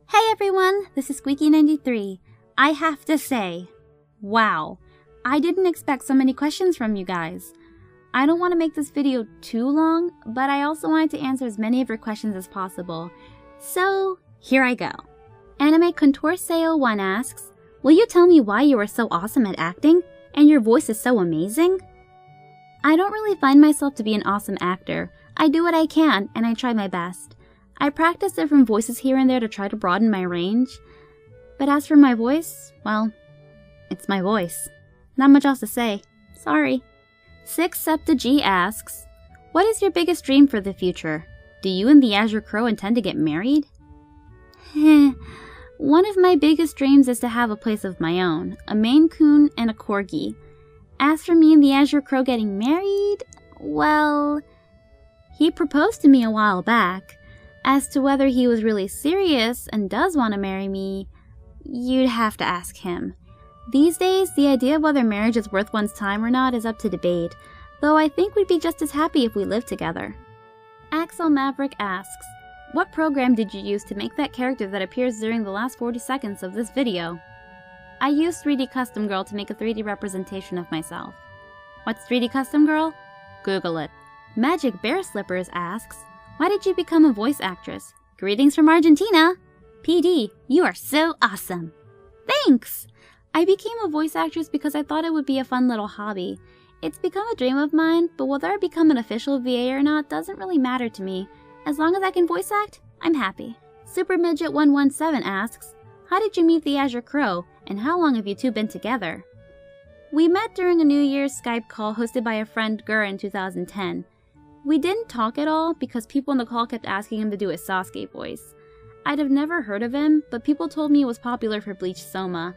Hey everyone, this is Squeaky93. I have to say, wow, I didn't expect so many questions from you guys. I don't want to make this video too long, but I also wanted to answer as many of your questions as possible. So, here I go. Anime Contorseo1 asks, will you tell me why you are so awesome at acting, and your voice is so amazing? I don't really find myself to be an awesome actor. I do what I can, and I try my best. I practice different voices here and there to try to broaden my range. But as for my voice, well, it's my voice. Not much else to say. Sorry. 6SeptaG asks, what is your biggest dream for the future? Do you and TheAzureCrow intend to get married? One of my biggest dreams is to have a place of my own, a Maine Coon and a Corgi. As for me and TheAzureCrow getting married, well, he proposed to me a while back. As to whether he was really serious and does want to marry me, you'd have to ask him. These days, the idea of whether marriage is worth one's time or not is up to debate, though I think we'd be just as happy if we lived together. Axel Maverick asks, what program did you use to make that character that appears during the last 40 seconds of this video? I used 3D Custom Girl to make a 3D representation of myself. What's 3D Custom Girl? Google it. Magic Bear Slippers asks, why did you become a voice actress? Greetings from Argentina! PD, you are so awesome! Thanks! I became a voice actress because I thought it would be a fun little hobby. It's become a dream of mine, but whether I become an official VA or not doesn't really matter to me. As long as I can voice act, I'm happy. SuperMidget117 asks, how did you meet TheAzureCrow, and how long have you two been together? We met during a New Year's Skype call hosted by a friend Gur in 2010. We didn't talk at all because people in the call kept asking him to do his Sasuke voice. I'd have never heard of him, but people told me it was popular for Bleach Soma.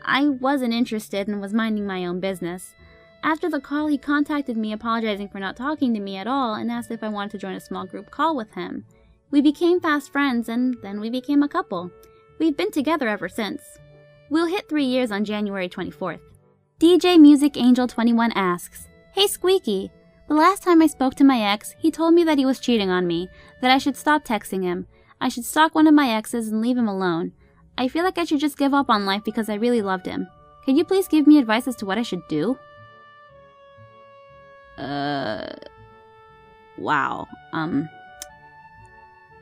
I wasn't interested and was minding my own business. After the call, he contacted me apologizing for not talking to me at all and asked if I wanted to join a small group call with him. We became fast friends and then we became a couple. We've been together ever since. We'll hit 3 years on January 24th. DJ Music Angel 21 asks, hey Squeaky! The last time I spoke to my ex, he told me that he was cheating on me, that I should stop texting him. I should stalk one of my exes and leave him alone. I feel like I should just give up on life because I really loved him. Could you please give me advice as to what I should do? Wow.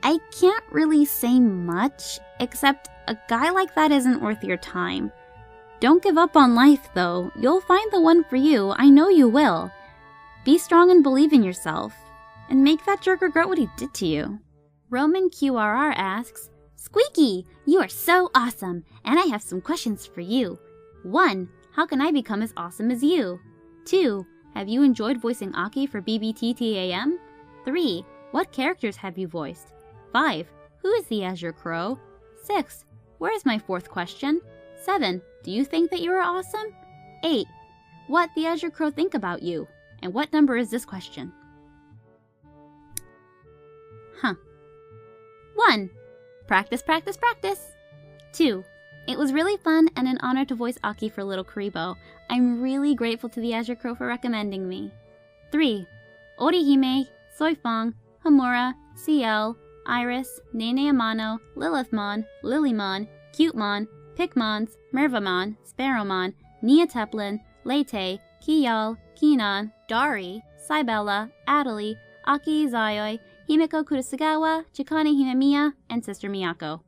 I can't really say much, except a guy like that isn't worth your time. Don't give up on life, though. You'll find the one for you. I know you will. Be strong and believe in yourself, and make that jerk regret what he did to you. Roman QRR asks, Squeaky, you are so awesome, and I have some questions for you. 1. How can I become as awesome as you? 2. Have you enjoyed voicing Aki for BBTTAM? 3. What characters have you voiced? 5. Who is TheAzureCrow? 6. Where is my 4th question? 7. Do you think that you are awesome? 8. What TheAzureCrow think about you? And what number is this question? 1. Practice, practice, practice. 2. It was really fun and an honor to voice Aki for Little Kuribo. I'm really grateful to TheAzureCrow for recommending me. 3. Orihime, Soifong, Hamura, CL, Iris, Nene Amano, Lilithmon, Lilymon, Cutemon, Pikmons, Mervamon, Sparrowmon, Nia Teplin, Lete, Kiyal, Kinan, Dari, Cybella, Adelie, Aki Zayoi, Himeko Kurosagawa, Chikane Himemiya, and Sister Miyako.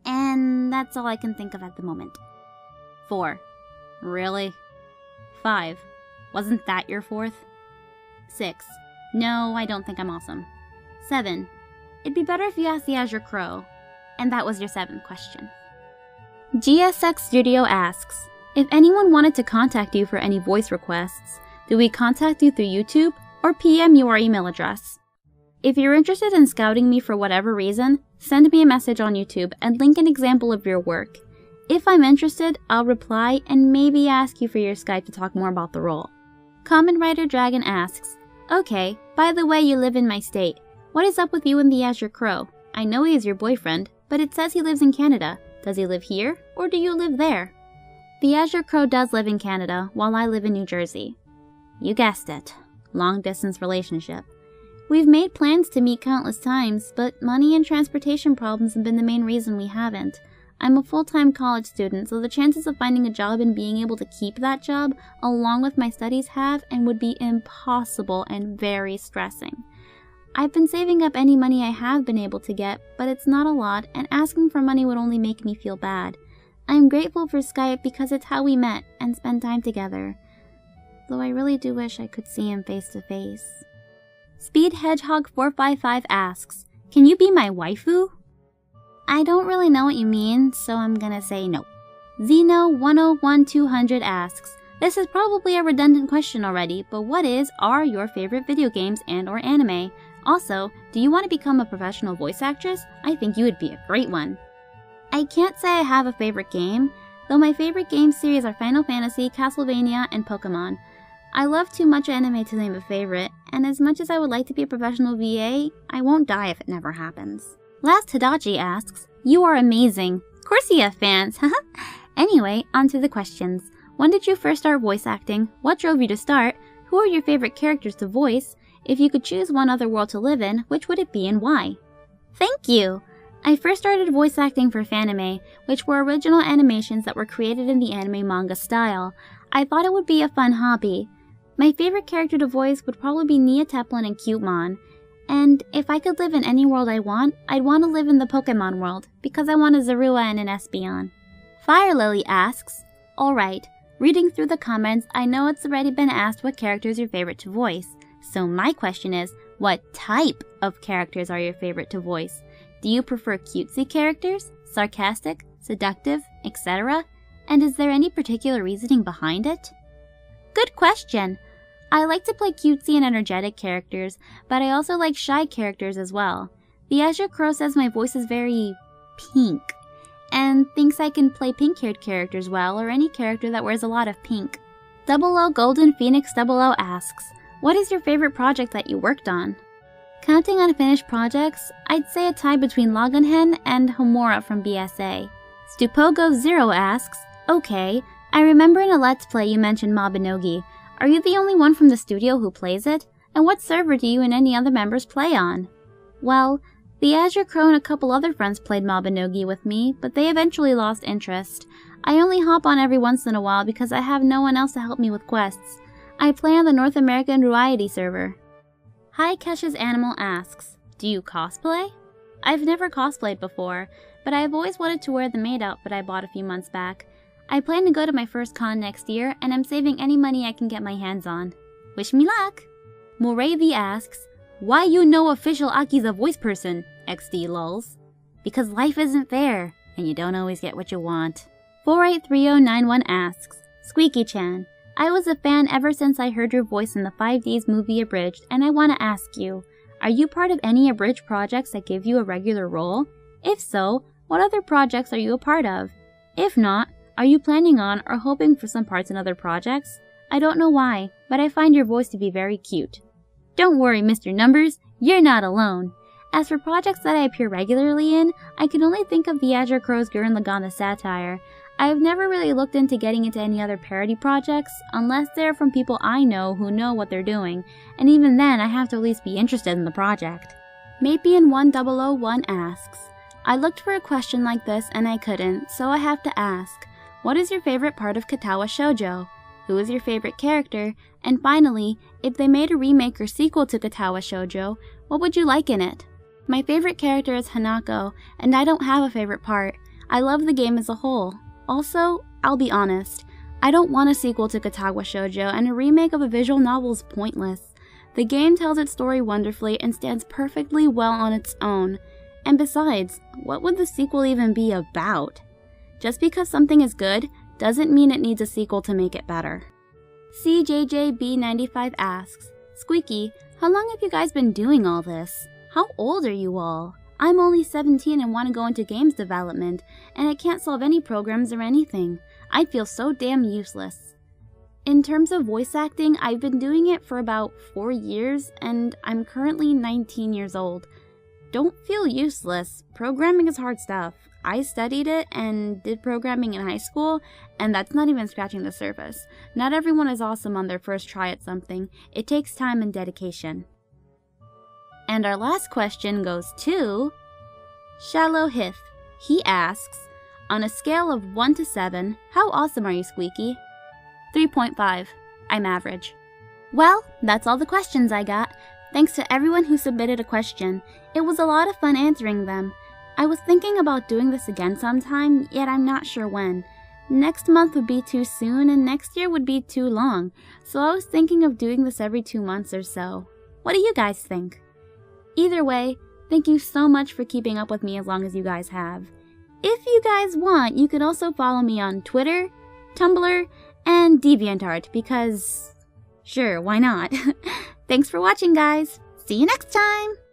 And that's all I can think of at the moment. 4. Really? 5. Wasn't that your 4th? 6. No, I don't think I'm awesome. 7. It'd be better if you asked TheAzureCrow. And that was your 7th question. GSX Studio asks, if anyone wanted to contact you for any voice requests, do we contact you through YouTube or PM you our email address? If you're interested in scouting me for whatever reason, send me a message on YouTube and link an example of your work. If I'm interested, I'll reply and maybe ask you for your Skype to talk more about the role. Common Writer Dragon asks, okay, by the way, you live in my state. What is up with you and TheAzureCrow? I know he is your boyfriend, but it says he lives in Canada. Does he live here, or do you live there? TheAzureCrow does live in Canada, while I live in New Jersey. You guessed it. Long-distance relationship. We've made plans to meet countless times, but money and transportation problems have been the main reason we haven't. I'm a full-time college student, so the chances of finding a job and being able to keep that job, along with my studies, have and would be impossible and very stressing. I've been saving up any money I have been able to get, but it's not a lot, and asking for money would only make me feel bad. I'm grateful for Skype because it's how we met and spend time together, though I really do wish I could see him face to face. Speed Hedgehog 455 asks, "Can you be my waifu?" I don't really know what you mean, so I'm gonna say no. Zeno101200 asks, "This is probably a redundant question already, but what are your favorite video games and or anime? Also, do you want to become a professional voice actress? I think you would be a great one." I can't say I have a favorite game, though my favorite game series are Final Fantasy, Castlevania, and Pokemon. I love too much anime to name a favorite, and as much as I would like to be a professional VA, I won't die if it never happens. Last Tadachi asks, "You are amazing. Of course you have fans, haha." Anyway, on to the questions. When did you first start voice acting? What drove you to start? Who are your favorite characters to voice? If you could choose one other world to live in, which would it be and why? Thank you! I first started voice acting for fanime, which were original animations that were created in the anime manga style. I thought it would be a fun hobby. My favorite character to voice would probably be Nia Teplin and Cutemon. And if I could live in any world I want, I'd want to live in the Pokemon world, because I want a Zorua and an Espeon. Fire Lily asks, "Alright, reading through the comments, I know it's already been asked what character is your favorite to voice. So my question is, what type of characters are your favorite to voice? Do you prefer cutesy characters, sarcastic, seductive, etc.? And is there any particular reasoning behind it?" Good question! I like to play cutesy and energetic characters, but I also like shy characters as well. TheAzureCrow says my voice is very pink, and thinks I can play pink-haired characters well, or any character that wears a lot of pink. 00 Golden Phoenix 00 asks, "What is your favorite project that you worked on?" Counting unfinished projects, I'd say a tie between Loganhen and Homura from BSA. Stupogo0 asks, "Okay, I remember in a Let's Play you mentioned Mabinogi. Are you the only one from the studio who plays it? And what server do you and any other members play on?" Well, TheAzureCrow and a couple other friends played Mabinogi with me, but they eventually lost interest. I only hop on every once in a while because I have no one else to help me with quests. I play on the North American Ruiety server. Hi Kesha's Animal asks, "Do you cosplay?" I've never cosplayed before, but I've always wanted to wear the maid outfit I bought a few months back. I plan to go to my first con next year, and I'm saving any money I can get my hands on. Wish me luck! Moravi asks, "Why you no official Aki's a voice person? XD lols." Because life isn't fair, and you don't always get what you want. 483091 asks, "Squeaky-chan, I was a fan ever since I heard your voice in the 5Ds movie Abridged, and I want to ask you, are you part of any Abridged projects that give you a regular role? If so, what other projects are you a part of? If not, are you planning on or hoping for some parts in other projects? I don't know why, but I find your voice to be very cute." Don't worry, Mr. Numbers, you're not alone. As for projects that I appear regularly in, I can only think of TheAzureCrow's Gurren Lagann satire. I have never really looked into getting into any other parody projects, unless they're from people I know who know what they're doing, and even then I have to at least be interested in the project. Maybe in 1001 asks, "I looked for a question like this and I couldn't, so I have to ask. What is your favorite part of Katawa Shoujo? Who is your favorite character? And finally, if they made a remake or sequel to Katawa Shoujo, what would you like in it?" My favorite character is Hanako, and I don't have a favorite part. I love the game as a whole. Also, I'll be honest, I don't want a sequel to Katawa Shoujo, and a remake of a visual novel is pointless. The game tells its story wonderfully and stands perfectly well on its own. And besides, what would the sequel even be about? Just because something is good doesn't mean it needs a sequel to make it better. CJJB95 asks, "Squeaky, how long have you guys been doing all this? How old are you all? I'm only 17 and want to go into games development, and I can't solve any programs or anything. I'd feel so damn useless." In terms of voice acting, I've been doing it for about 4 years, and I'm currently 19 years old. Don't feel useless. Programming is hard stuff. I studied it and did programming in high school, and that's not even scratching the surface. Not everyone is awesome on their first try at something. It takes time and dedication. And our last question goes to Shallow Hith. He asks, on a scale of 1 to 7, how awesome are you, Squeaky? 3.5. I'm average. Well, that's all the questions I got. Thanks to everyone who submitted a question. It was a lot of fun answering them. I was thinking about doing this again sometime, yet I'm not sure when. Next month would be too soon, and next year would be too long, so I was thinking of doing this every 2 months or so. What do you guys think? Either way, thank you so much for keeping up with me as long as you guys have. If you guys want, you could also follow me on Twitter, Tumblr, and DeviantArt because, sure, why not? Thanks for watching, guys. See you next time!